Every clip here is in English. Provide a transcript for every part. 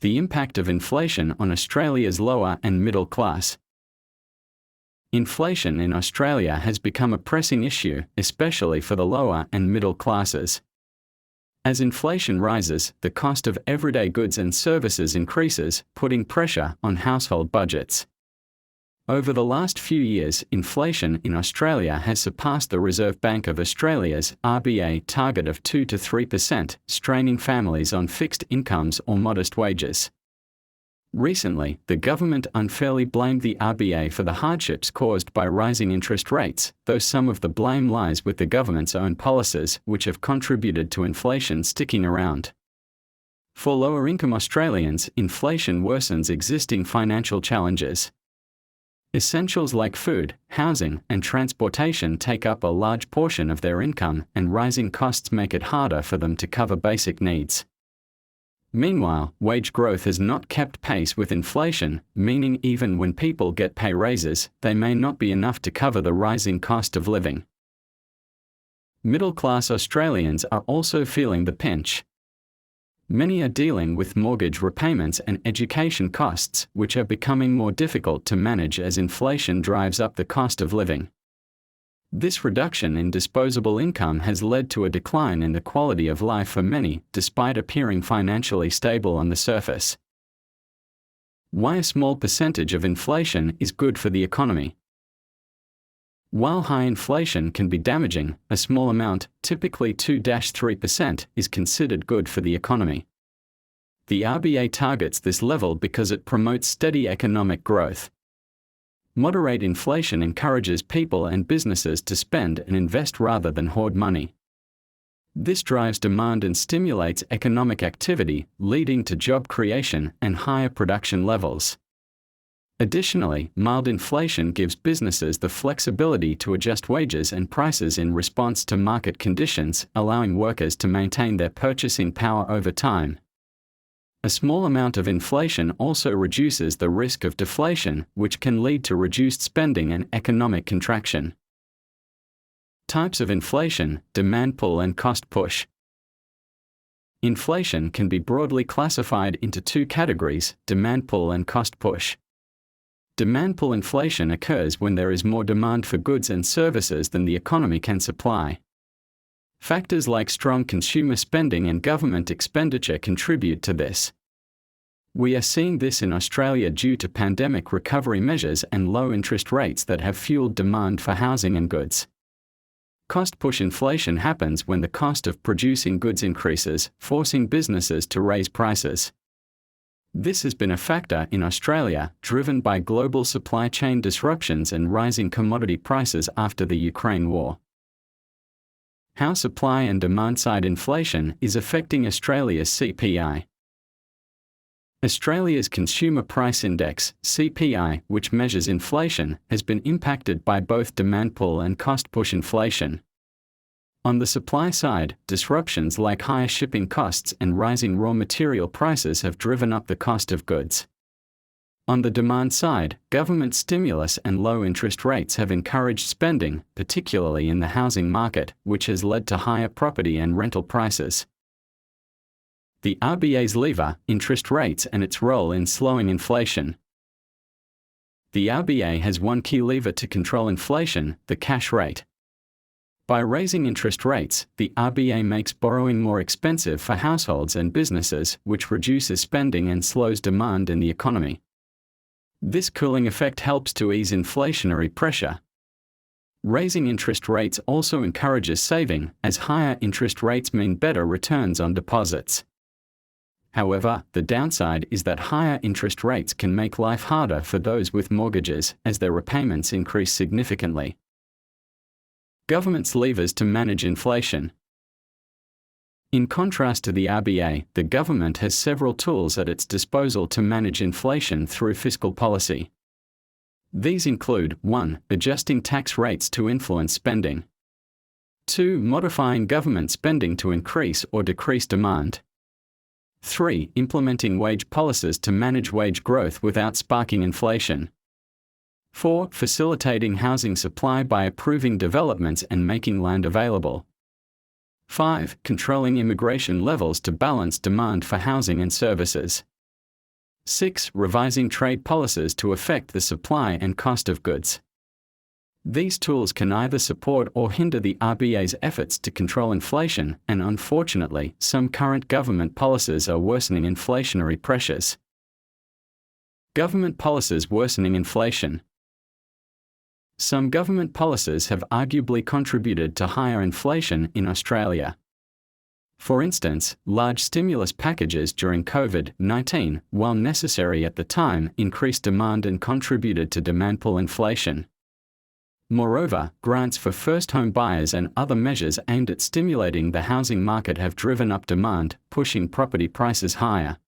The impact of inflation on Australia's lower and middle class. Inflation in Australia has become a pressing issue, especially for the lower and middle classes. As inflation rises, the cost of everyday goods and services increases, putting pressure on household budgets. Over the last few years, inflation in Australia has surpassed the Reserve Bank of Australia's (RBA) target of 2 to 3%, straining families on fixed incomes or modest wages. Recently, the government unfairly blamed the RBA for the hardships caused by rising interest rates, though some of the blame lies with the government's own policies, which have contributed to inflation sticking around. For lower-income Australians, inflation worsens existing financial challenges. Essentials like food, housing, and transportation take up a large portion of their income, and rising costs make it harder for them to cover basic needs. Meanwhile, wage growth has not kept pace with inflation, meaning even when people get pay raises, they may not be enough to cover the rising cost of living. Middle-class Australians are also feeling the pinch. Many are dealing with mortgage repayments and education costs, which are becoming more difficult to manage as inflation drives up the cost of living. This reduction in disposable income has led to a decline in the quality of life for many, despite appearing financially stable on the surface. Why a small percentage of inflation is good for the economy. While high inflation can be damaging, a small amount, typically 2–3%, is considered good for the economy. The RBA targets this level because it promotes steady economic growth. Moderate inflation encourages people and businesses to spend and invest rather than hoard money. This drives demand and stimulates economic activity, leading to job creation and higher production levels. Additionally, mild inflation gives businesses the flexibility to adjust wages and prices in response to market conditions, allowing workers to maintain their purchasing power over time. A small amount of inflation also reduces the risk of deflation, which can lead to reduced spending and economic contraction. Types of inflation: demand pull and cost push. Inflation can be broadly classified into two categories: demand pull and cost push. Demand pull inflation occurs when there is more demand for goods and services than the economy can supply. Factors like strong consumer spending and government expenditure contribute to this. We are seeing this in Australia due to pandemic recovery measures and low interest rates that have fueled demand for housing and goods. Cost push inflation happens when the cost of producing goods increases, forcing businesses to raise prices. This has been a factor in Australia, driven by global supply chain disruptions and rising commodity prices after the Ukraine war. How supply and demand-side inflation is affecting Australia's CPI. Australia's Consumer Price Index, CPI, which measures inflation, has been impacted by both demand pull and cost push inflation. On the supply side, disruptions like higher shipping costs and rising raw material prices have driven up the cost of goods. On the demand side, government stimulus and low interest rates have encouraged spending, particularly in the housing market, which has led to higher property and rental prices. The RBA's lever, interest rates, and its role in slowing inflation. The RBA has one key lever to control inflation: the cash rate. By raising interest rates, the RBA makes borrowing more expensive for households and businesses, which reduces spending and slows demand in the economy. This cooling effect helps to ease inflationary pressure. Raising interest rates also encourages saving, as higher interest rates mean better returns on deposits. However, the downside is that higher interest rates can make life harder for those with mortgages, as their repayments increase significantly. Government's levers to manage inflation. In contrast to the RBA, the government has several tools at its disposal to manage inflation through fiscal policy. These include 1. Adjusting tax rates to influence spending. 2. Modifying government spending to increase or decrease demand. 3. Implementing wage policies to manage wage growth without sparking inflation. 4. Facilitating housing supply by approving developments and making land available. 5. Controlling immigration levels to balance demand for housing and services. 6. Revising trade policies to affect the supply and cost of goods. These tools can either support or hinder the RBA's efforts to control inflation, and unfortunately, some current government policies are worsening inflationary pressures. Government policies worsening inflation. Some government policies have arguably contributed to higher inflation in Australia. For instance, large stimulus packages during COVID-19, while necessary at the time, increased demand and contributed to demand pull inflation. Moreover, grants for first home buyers and other measures aimed at stimulating the housing market have driven up demand, pushing property prices higher.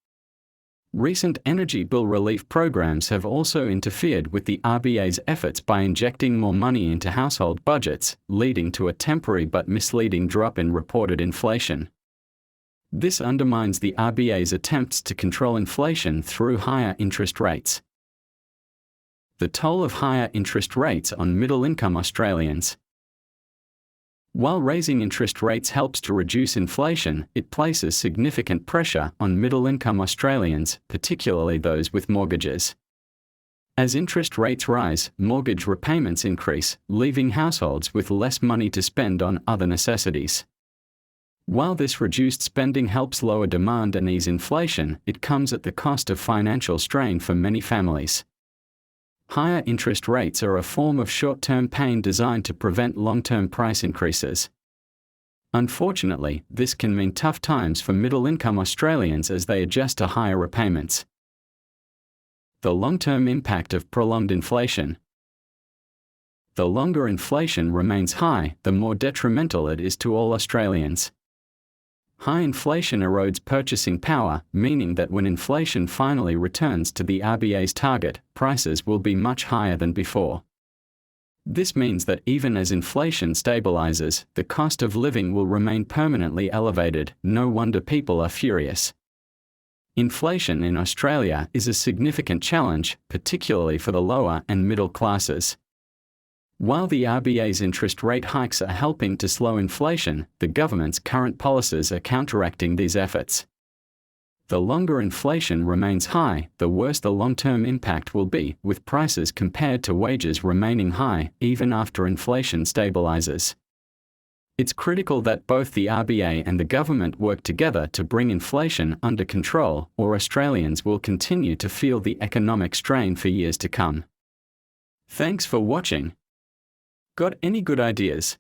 Recent energy bill relief programs have also interfered with the RBA's efforts by injecting more money into household budgets, leading to a temporary but misleading drop in reported inflation. This undermines the RBA's attempts to control inflation through higher interest rates. The toll of higher interest rates on middle-income Australians. While raising interest rates helps to reduce inflation, it places significant pressure on middle-income Australians, particularly those with mortgages. As interest rates rise, mortgage repayments increase, leaving households with less money to spend on other necessities. While this reduced spending helps lower demand and ease inflation, it comes at the cost of financial strain for many families. Higher interest rates are a form of short-term pain designed to prevent long-term price increases. Unfortunately, this can mean tough times for middle-income Australians as they adjust to higher repayments. The long-term impact of prolonged inflation. The longer inflation remains high, the more detrimental it is to all Australians. High inflation erodes purchasing power, meaning that when inflation finally returns to the RBA's target, prices will be much higher than before. This means that even as inflation stabilizes, the cost of living will remain permanently elevated. No wonder people are furious. Inflation in Australia is a significant challenge, particularly for the lower and middle classes. While the RBA's interest rate hikes are helping to slow inflation, the government's current policies are counteracting these efforts. The longer inflation remains high, the worse the long-term impact will be, with prices compared to wages remaining high, even after inflation stabilizes. It's critical that both the RBA and the government work together to bring inflation under control, or Australians will continue to feel the economic strain for years to come. Thanks for watching. Got any good ideas?